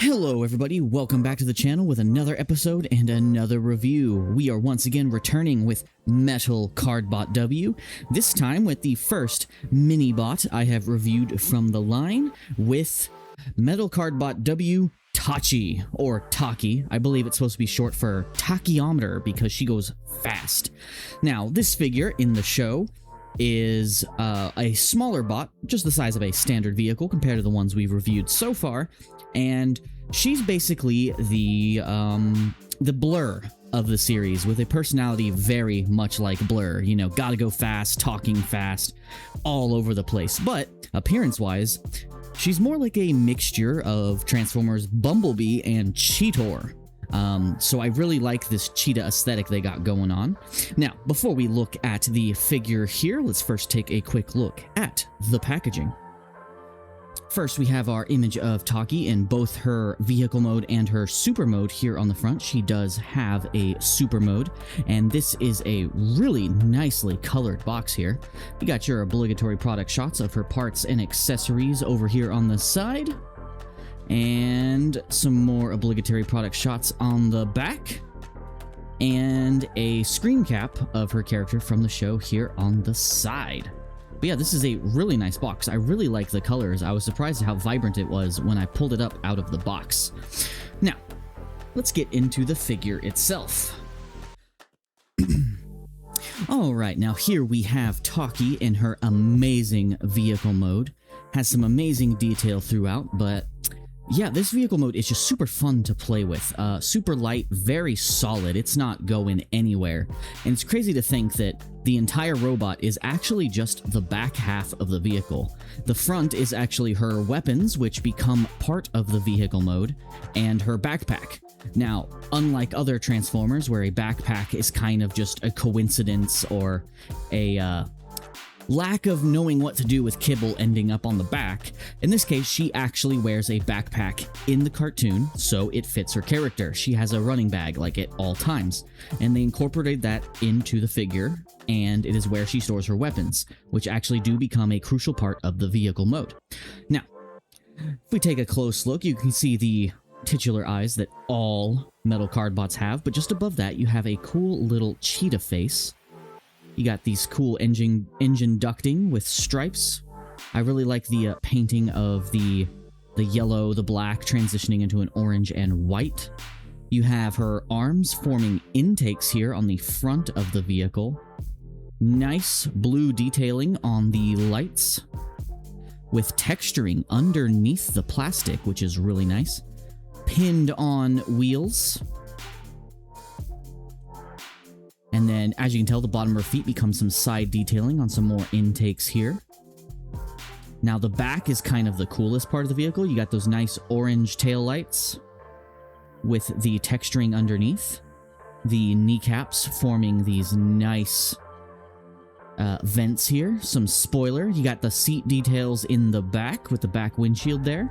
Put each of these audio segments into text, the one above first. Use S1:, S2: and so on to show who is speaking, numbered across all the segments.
S1: Hello everybody, welcome back to the channel with another episode and another review. We are once again returning with Metal Cardbot W, this time with the first mini-bot I have reviewed from the line with Metal Cardbot W Tachy, or Tachy. I believe it's supposed to be short for tachyometer because she goes fast. Now, this figure in the show is a smaller bot, just the size of a standard vehicle compared to the ones we've reviewed so far, and she's basically the Blur of the series, with a personality very much like Blur. You know, gotta go fast, talking fast, all over the place. But appearance-wise, she's more like a mixture of Transformers Bumblebee and Cheetor. So I really like this cheetah aesthetic they got going on. Now, before we look at the figure here, let's first take a quick look at the packaging. First, we have our image of Tachy in both her vehicle mode and her super mode here on the front. She does have a super mode, and this is a really nicely colored box here. You got your obligatory product shots of her parts and accessories over here on the side, and some more obligatory product shots on the back, and a screen cap of her character from the show here on the side. But yeah, this is a really nice box. I really like the colors. I was surprised at how vibrant it was when I pulled it up out of the box. Now, let's get into the figure itself. Alright, now here we have Tachy in her amazing vehicle mode. Has some amazing detail throughout, but yeah, this vehicle mode is just super fun to play with. Super light, very solid. It's not going anywhere. And it's crazy to think that the entire robot is actually just the back half of the vehicle. The front is actually her weapons, which become part of the vehicle mode, and her backpack. Now, unlike other Transformers, where a backpack is kind of just a coincidence or a lack of knowing what to do with kibble ending up on the back, in this case, she actually wears a backpack in the cartoon, so it fits her character. She has a running bag, like, at all times, and they incorporated that into the figure, and it is where she stores her weapons, which actually do become a crucial part of the vehicle mode. Now, if we take a close look, you can see the titular eyes that all Metal Cardbots have, but just above that, you have a cool little cheetah face. You got these cool engine ducting with stripes. I really like the painting of the yellow, the black, transitioning into an orange and white. You have her arms forming intakes here on the front of the vehicle. Nice blue detailing on the lights, with texturing underneath the plastic, which is really nice. Pinned on wheels. And then, as you can tell, the bottom of her feet becomes some side detailing on some more intakes here. Now, the back is kind of the coolest part of the vehicle. You got those nice orange taillights with the texturing underneath. The kneecaps forming these nice vents here. Some spoiler. You got the seat details in the back with the back windshield there.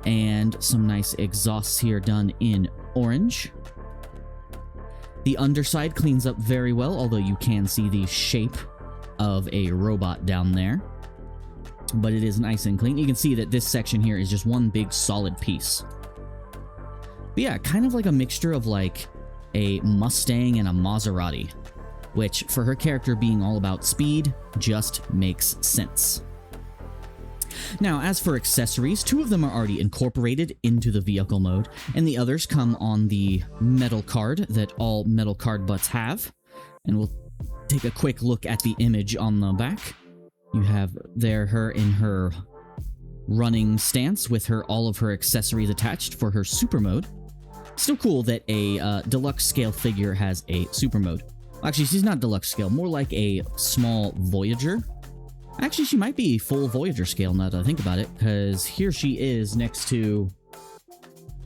S1: And some nice exhausts here done in orange. The underside cleans up very well, although you can see the shape of a robot down there. But it is nice and clean. You can see that this section here is just one big solid piece. But yeah, kind of like a mixture of like a Mustang and a Maserati, which for her character being all about speed just makes sense. Now, as for accessories, two of them are already incorporated into the vehicle mode, and the others come on the metal card that all Metal Cardbots have. And we'll take a quick look at the image on the back. You have there her in her running stance with all of her accessories attached for her super mode. Still cool that a deluxe scale figure has a super mode. Actually, she's not deluxe scale, more like a small Voyager. Actually, she might be full Voyager scale now that I think about it, because here she is next to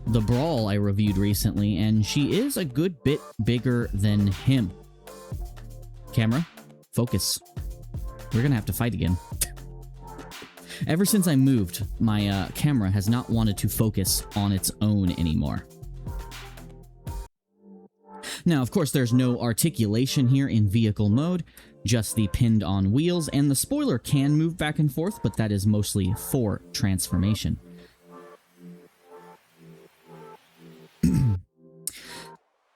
S1: the Brawl I reviewed recently, and she is a good bit bigger than him. Camera, focus. We're gonna have to fight again. Ever since I moved, my camera has not wanted to focus on its own anymore. Now, of course, there's no articulation here in vehicle mode, just the pinned on wheels, and the spoiler can move back and forth, but that is mostly for transformation.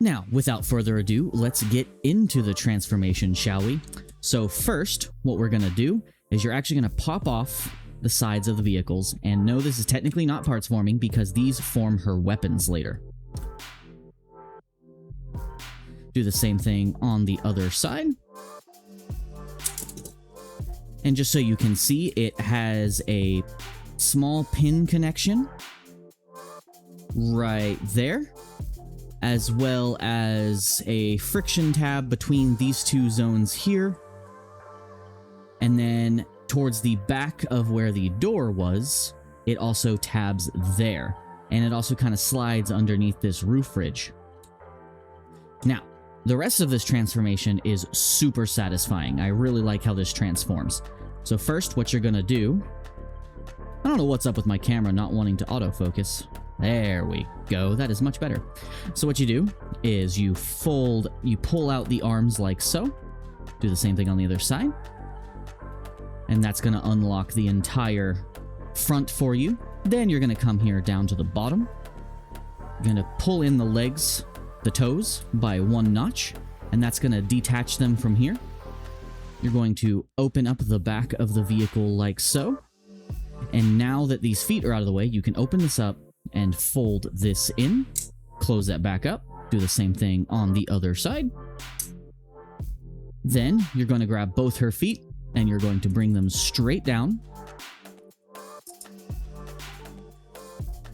S1: Now, without further ado, let's get into the transformation, shall we? So first, what we're going to do is you're actually going to pop off the sides of the vehicles, and no, this is technically not parts forming because these form her weapons later. Do the same thing on the other side. And just so you can see, it has a small pin connection right there, as well as a friction tab between these two zones here. And then towards the back of where the door was, it also tabs there. And it also kind of slides underneath this roof ridge. Now, the rest of this transformation is super satisfying. I really like how this transforms. So first, what you're going to do... I don't know what's up with my camera not wanting to autofocus. There we go. That is much better. So what you do is you pull out the arms like so. Do the same thing on the other side. And that's going to unlock the entire front for you. Then you're going to come here down to the bottom. You're going to pull in the legs, the toes, by 1 notch. And that's going to detach them from here. You're going to open up the back of the vehicle like so. And now that these feet are out of the way, you can open this up and fold this in. Close that back up. Do the same thing on the other side. Then you're going to grab both her feet and you're going to bring them straight down.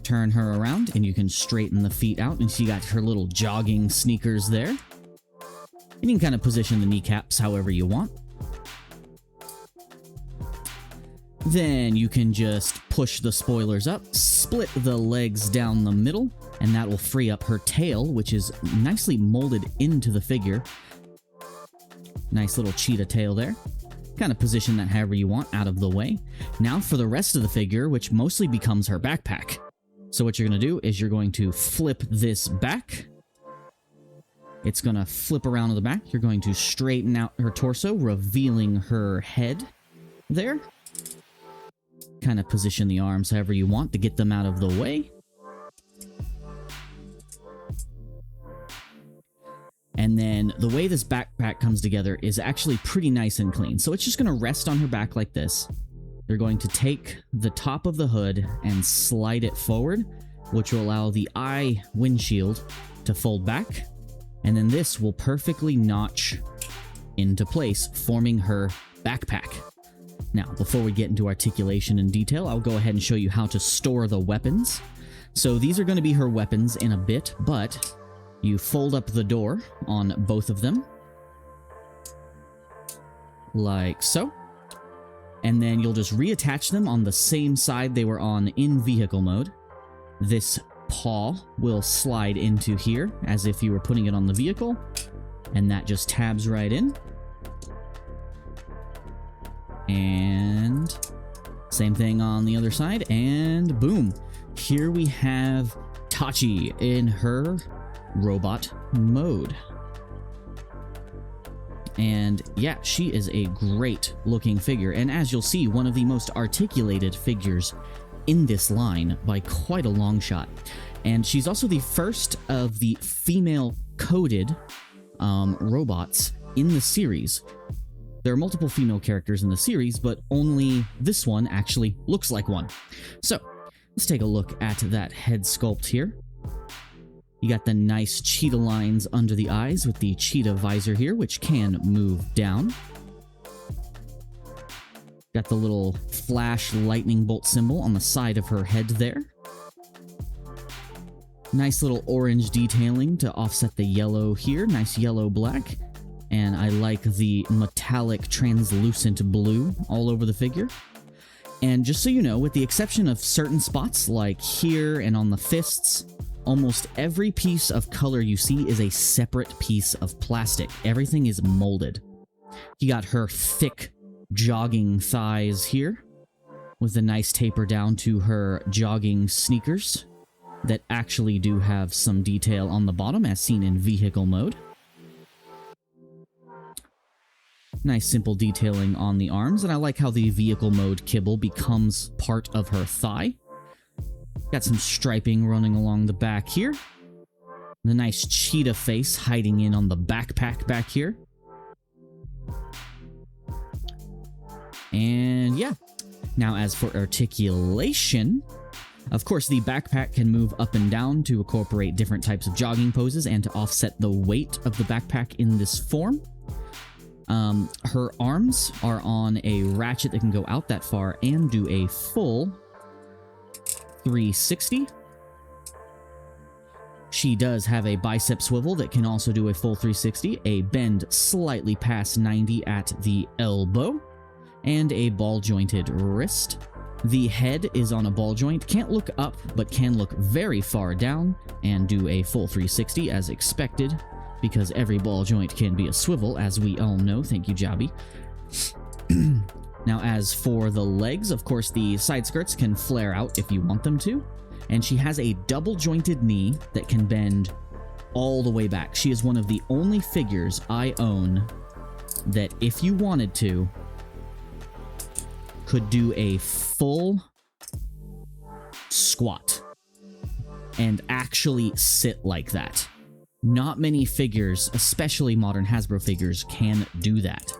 S1: Turn her around and you can straighten the feet out. And so you got her little jogging sneakers there. And you can kind of position the kneecaps however you want. Then you can just push the spoilers up, split the legs down the middle, and that will free up her tail, which is nicely molded into the figure. Nice little cheetah tail there. Kind of position that however you want out of the way. Now for the rest of the figure, which mostly becomes her backpack. So what you're going to do is you're going to flip this back. It's going to flip around to the back. You're going to straighten out her torso, revealing her head there. Kind of position the arms however you want to get them out of the way. And then the way this backpack comes together is actually pretty nice and clean. So it's just going to rest on her back like this. You're going to take the top of the hood and slide it forward, which will allow the eye windshield to fold back. And then this will perfectly notch into place, forming her backpack. Now, before we get into articulation in detail, I'll go ahead and show you how to store the weapons. So these are going to be her weapons in a bit, but you fold up the door on both of them. Like so. And then you'll just reattach them on the same side they were on in vehicle mode. This paw will slide into here as if you were putting it on the vehicle. And that just tabs right in. And same thing on the other side, and boom. Here we have Tachy in her robot mode. And yeah, she is a great looking figure, and as you'll see, one of the most articulated figures in this line by quite a long shot. And she's also the first of the female coded robots in the series. There are multiple female characters in the series, but only this one actually looks like one. So, let's take a look at that head sculpt here. You got the nice cheetah lines under the eyes with the cheetah visor here, which can move down. Got the little flash lightning bolt symbol on the side of her head there. Nice little orange detailing to offset the yellow here. Nice yellow-black. And I like the metallic translucent blue all over the figure. And just so you know, with the exception of certain spots like here and on the fists, almost every piece of color you see is a separate piece of plastic. Everything is molded. You got her thick jogging thighs here with a nice taper down to her jogging sneakers that actually do have some detail on the bottom as seen in vehicle mode. Nice simple detailing on the arms, and I like how the vehicle mode kibble becomes part of her thigh. Got some striping running along the back here. The nice cheetah face hiding in on the backpack back here. And yeah. Now as for articulation, of course the backpack can move up and down to incorporate different types of jogging poses and to offset the weight of the backpack in this form. Her arms are on a ratchet that can go out that far and do a full 360. She does have a bicep swivel that can also do a full 360, a bend slightly past 90 at the elbow, and a ball-jointed wrist. The head is on a ball joint, can't look up, but can look very far down and do a full 360 as expected, because every ball joint can be a swivel, as we all know. Thank you, Jobby. Now, as for the legs, of course, the side skirts can flare out if you want them to, and she has a double-jointed knee that can bend all the way back. She is one of the only figures I own that, if you wanted to, could do a full squat and actually sit like that. Not many figures, especially modern Hasbro figures, can do that.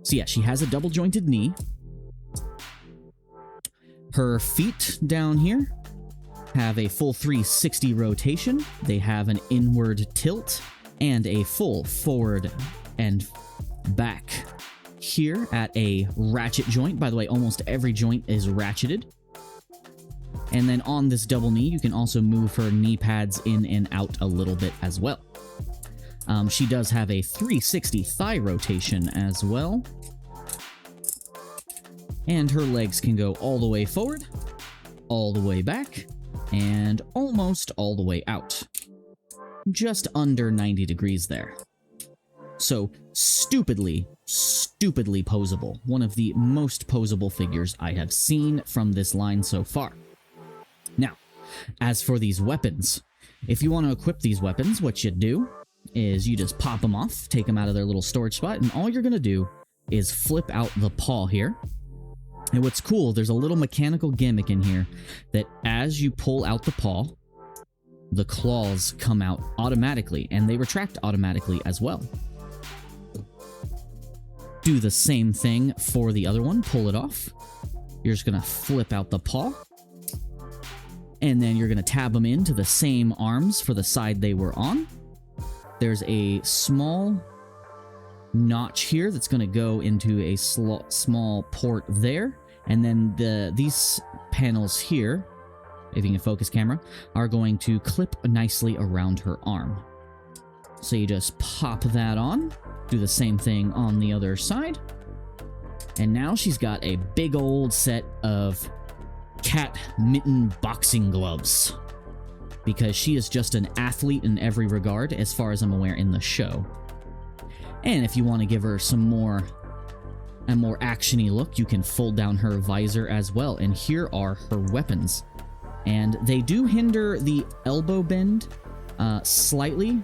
S1: So yeah, she has a double-jointed knee. Her feet down here have a full 360 rotation. They have an inward tilt and a full forward and back here at a ratchet joint. By the way, almost every joint is ratcheted. And then on this double knee, you can also move her knee pads in and out a little bit as well. She does have a 360 thigh rotation as well. And her legs can go all the way forward, all the way back, and almost all the way out. Just under 90 degrees there. So, stupidly posable. One of the most posable figures I have seen from this line so far. Now, as for these weapons, if you want to equip these weapons, what you do is you just pop them off, take them out of their little storage spot, and all you're going to do is flip out the paw here. And what's cool, there's a little mechanical gimmick in here that as you pull out the paw, the claws come out automatically, and they retract automatically as well. Do the same thing for the other one, pull it off. You're just going to flip out the paw, and then you're going to tab them into the same arms for the side they were on. There's a small notch here that's going to go into a small port there, and then these panels here, if you can focus camera, are going to clip nicely around her arm. So you just pop that on, do the same thing on the other side, and now she's got a big old set of cat mitten boxing gloves, because she is just an athlete in every regard, as far as I'm aware, in the show. And if you want to give her a more actiony look, you can fold down her visor as well, and here are her weapons. And they do hinder the elbow bend slightly,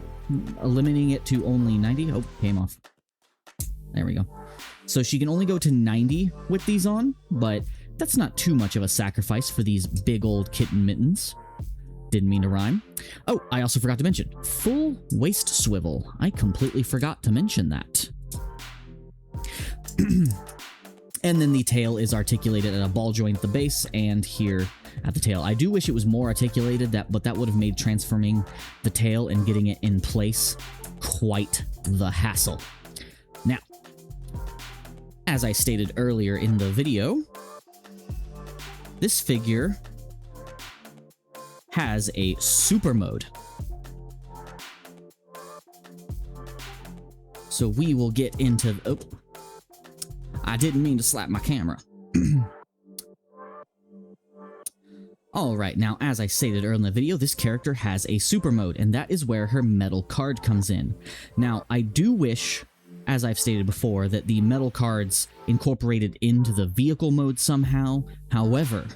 S1: limiting it to only 90. Oh, came off. There we go. So she can only go to 90 with these on, but that's not too much of a sacrifice for these big old kitten mittens. Didn't mean to rhyme. Oh, I also forgot to mention, full waist swivel. I completely forgot to mention that. And then the tail is articulated at a ball joint at the base and here at the tail. I do wish it was more articulated, but that would have made transforming the tail and getting it in place quite the hassle. Now, as I stated earlier in the video, this figure has a super mode. So we will get into... Oh, I didn't mean to slap my camera. Alright, now as I stated earlier in the video, this character has a super mode, and that is where her metal card comes in. Now, I do wish, as I've stated before, that the metal cards incorporated into the vehicle mode somehow. However,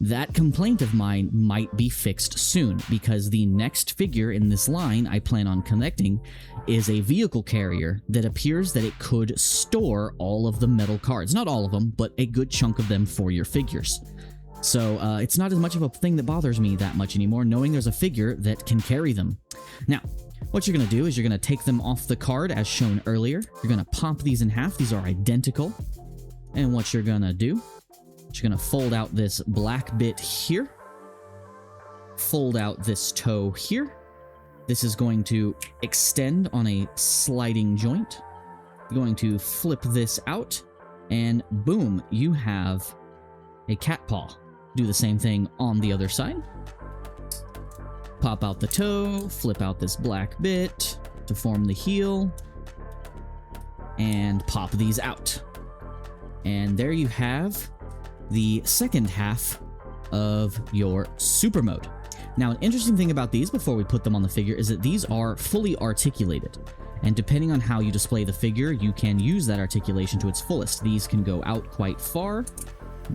S1: that complaint of mine might be fixed soon, because the next figure in this line I plan on connecting is a vehicle carrier that appears that it could store all of the metal cards. Not all of them, but a good chunk of them for your figures. So it's not as much of a thing that bothers me that much anymore, knowing there's a figure that can carry them. Now, what you're going to do is you're going to take them off the card as shown earlier. You're going to pop these in half. These are identical. And what you're going to do is you're going to fold out this black bit here. Fold out this toe here. This is going to extend on a sliding joint. You're going to flip this out, and boom, you have a cat paw. Do the same thing on the other side. Pop out the toe, flip out this black bit to form the heel, and pop these out. And there you have the second half of your super mode. Now, an interesting thing about these before we put them on the figure is that these are fully articulated. And depending on how you display the figure, you can use that articulation to its fullest. These can go out quite far.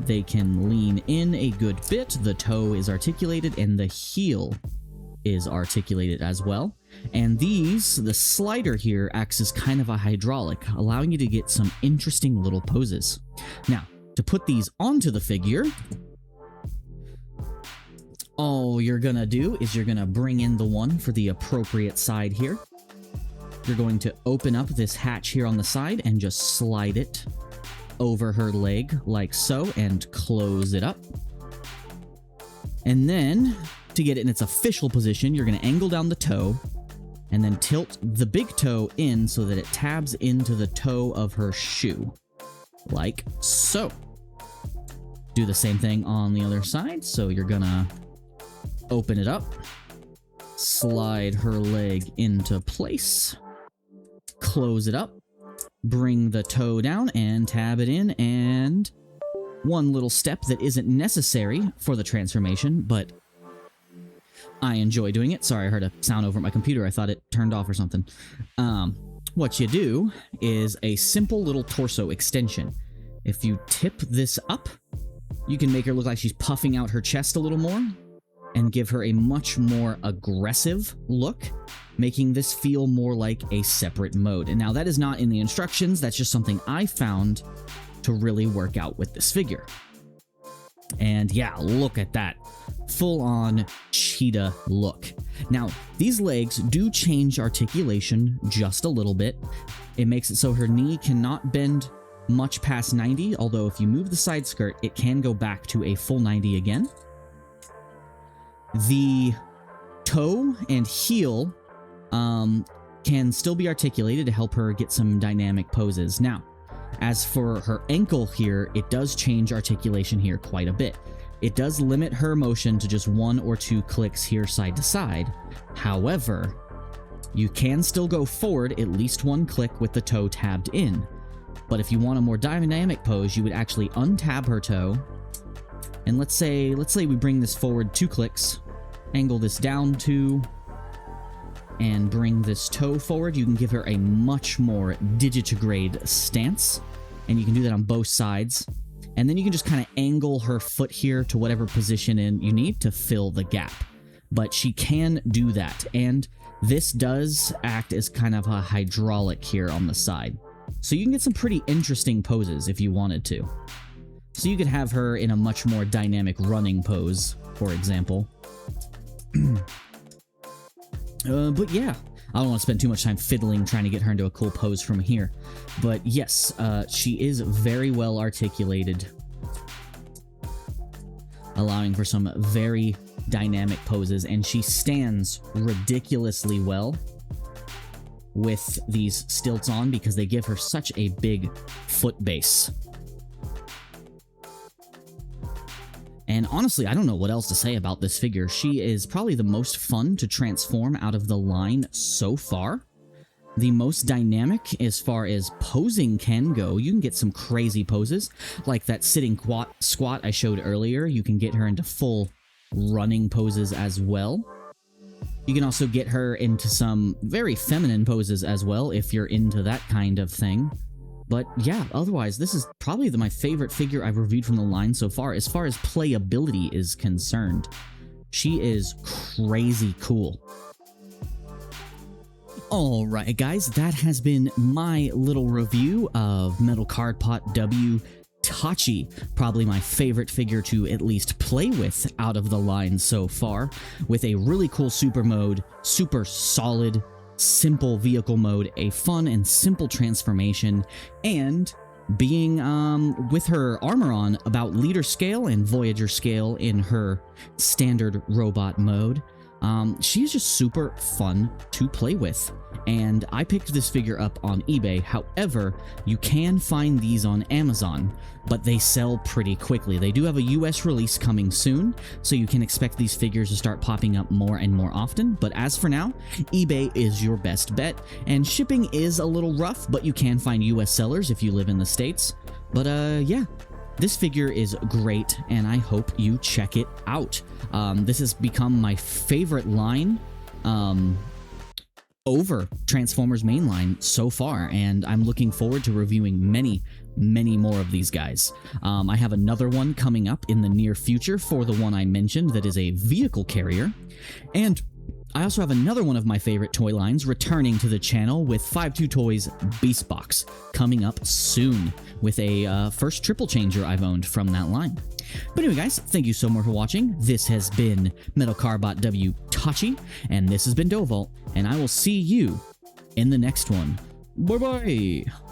S1: They can lean in a good bit. The toe is articulated and the heel is articulated as well. And these, the slider here, acts as kind of a hydraulic, allowing you to get some interesting little poses. Now, to put these onto the figure, all you're gonna do is you're gonna bring in the one for the appropriate side here. You're going to open up this hatch here on the side and just slide it over her leg like so and close it up. And then, to get it in its official position, you're going to angle down the toe and then tilt the big toe in so that it tabs into the toe of her shoe, like so. Do the same thing on the other side, so you're going to open it up, slide her leg into place, close it up, bring the toe down and tab it in, and one little step that isn't necessary for the transformation, but I enjoy doing it. Sorry, I heard a sound over at my computer. I thought it turned off or something. What you do is a simple little torso extension. If you tip this up, you can make her look like she's puffing out her chest a little more and give her a much more aggressive look, making this feel more like a separate mode. And now that is not in the instructions, that's just something I found to really work out with this figure. And yeah, look at that. Full-on cheetah look. Now, these legs do change articulation just a little bit. It makes it so her knee cannot bend much past 90, although if you move the side skirt, it can go back to a full 90 again. The toe and heel can still be articulated to help her get some dynamic poses. Now, as for her ankle here, it does change articulation here quite a bit. It does limit her motion to just 1 or 2 clicks here side to side. However, you can still go forward at least 1 click with the toe tabbed in. But if you want a more dynamic pose, you would actually untab her toe. And let's say we bring this forward 2 clicks, angle this down 2, and bring this toe forward. You can give her a much more digitigrade stance, and you can do that on both sides. And then you can just kind of angle her foot here to whatever position you need to fill the gap. But she can do that, and this does act as kind of a hydraulic here on the side. So you can get some pretty interesting poses if you wanted to. So you could have her in a much more dynamic running pose, for example. But yeah, I don't want to spend too much time fiddling trying to get her into a cool pose from here. But yes, she is very well articulated, allowing for some very dynamic poses, and she stands ridiculously well with these stilts on because they give her such a big foot base. And honestly, I don't know what else to say about this figure. She is probably the most fun to transform out of the line so far. The most dynamic as far as posing can go. You can get some crazy poses, like that sitting squat I showed earlier. You can get her into full running poses as well. You can also get her into some very feminine poses as well, if you're into that kind of thing. But yeah, otherwise, this is probably my favorite figure I've reviewed from the line so far as playability is concerned. She is crazy cool. Alright guys, that has been my little review of Metal Cardbot W Tachy, probably my favorite figure to at least play with out of the line so far, with a really cool super mode, super solid, simple vehicle mode, a fun and simple transformation, and being with her armor on about leader scale and Voyager scale in her standard robot mode. She's just super fun to play with, and I picked this figure up on eBay. However, you can find these on Amazon, but they sell pretty quickly. They do have a US release coming soon, so you can expect these figures to start popping up more and more often, but as for now, eBay is your best bet, and shipping is a little rough, but you can find US sellers if you live in the States. But yeah, this figure is great, and I hope you check it out. This has become my favorite line over Transformers mainline so far, and I'm looking forward to reviewing many more of these guys. I have another one coming up in the near future for the one I mentioned that is a vehicle carrier, and I also have another one of my favorite toy lines returning to the channel with 52 Toys Beast Box coming up soon with a first triple changer I've owned from that line. But anyway, guys, thank you so much for watching. This has been Metal Cardbot W Tachy, and this has been Dovault, and I will see you in the next one. Bye-bye!